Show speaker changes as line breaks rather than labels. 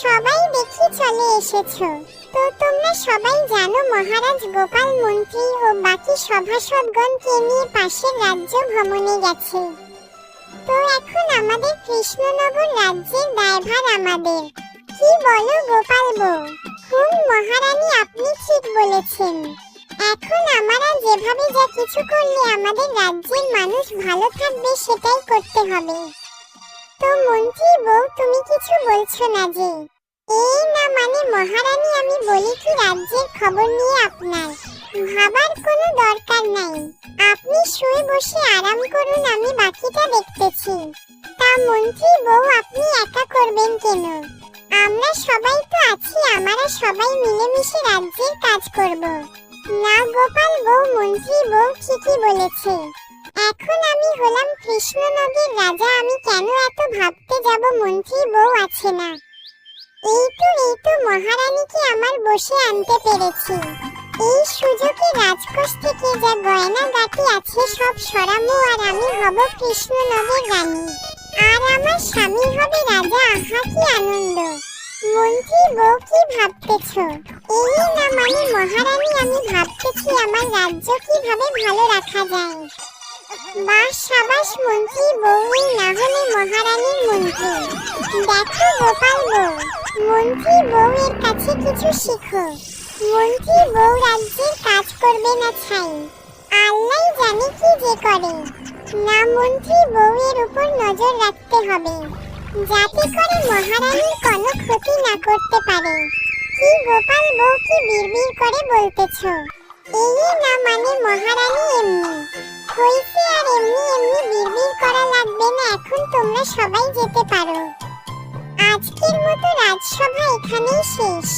সবাই দেখি চলে এসেছো। তো তোমরা সবাই জানো মহারাজ গোপাল মন্ত্রী ও বাকি সভাসদগণকে নিয়ে পাশের রাজ্য ভ্রমণে গেছে। তো এখন আমাদের কৃষ্ণনগর রাজ্যের দায়ভার আমাদের। কি বলো গোপাল বউ? মহারানী, আপনি ঠিক বলেছেন। এখন আমরা যেভাবে যা কিছু করলে আমাদের রাজ্যের মানুষ ভালো থাকবে সেটাই করতে হবে। তো মন্ত্রী বউ, তুমি কিছু বলছো না যে? এই না, মানে মহারানী, আমি বলি কি রাজ্যের খবর নিয়ে আপনার ভাবার কোনো দরকার নাই। আপনি শুয়ে বসে আরাম করুন, আমি বাকিটা দেখতেছি। তা মন্ত্রী বউ, আপনি একা করবেন কেন? আমরা সবাই তো আছি, আমরা সবাই মিলেমিশে রাজ্যের কাজ করব। না গোপাল বউ, মন্ত্রী বউ ঠিকই বলেছে। এখন আমি হলাম কৃষ্ণনগরের রাজা, আমি কেন এত ভাবতে যাব? মন্ত্রী বউ আছে না। এই তো মহারানীকে আমার বসে আনতে পেরেছি। এই সুযোগে রাজকোষ থেকে যা গয়না গাটি আছে সব সরামো, আর আমি হব কৃষ্ণনগর রানী, আর আমার স্বামী হবে রাজা। আহা কি আনন্দ! মন্ত্রী বউ, কি ভাবতেছ? এই না, মানে মহারানী, আমি ভাবতেছি আমার রাজ্য কিভাবে ভালো রাখা যায়। বাহ, সাবাস মন্ত্রী বউ, এই না হলে মহারানীর মন্ত্রী। দেখো গোপাল বউ, মন্ত্রী বউ এর কাছে কিছু শিখো। মন্ত্রী বউ রাজ্যের কাজ করবে না ছাই, আল্লাহ জানে কি যে করে। না মন্ত্রী বউ, এর উপর নজর রাখতে হবে যাতে করে মহারানীর কোনো ক্ষতি না করতে পারে। কি গোপাল বউ, কি বিড়বিড় করে বলতেছ? এই না, মানে মহারানী এমনি হইছে, আর এমনি এমনি বিড়বিড় করা লাগবে না। এখন তোমরা সবাই যেতে পারো। আজকের মতো রাজসভা এখানেই শেষ।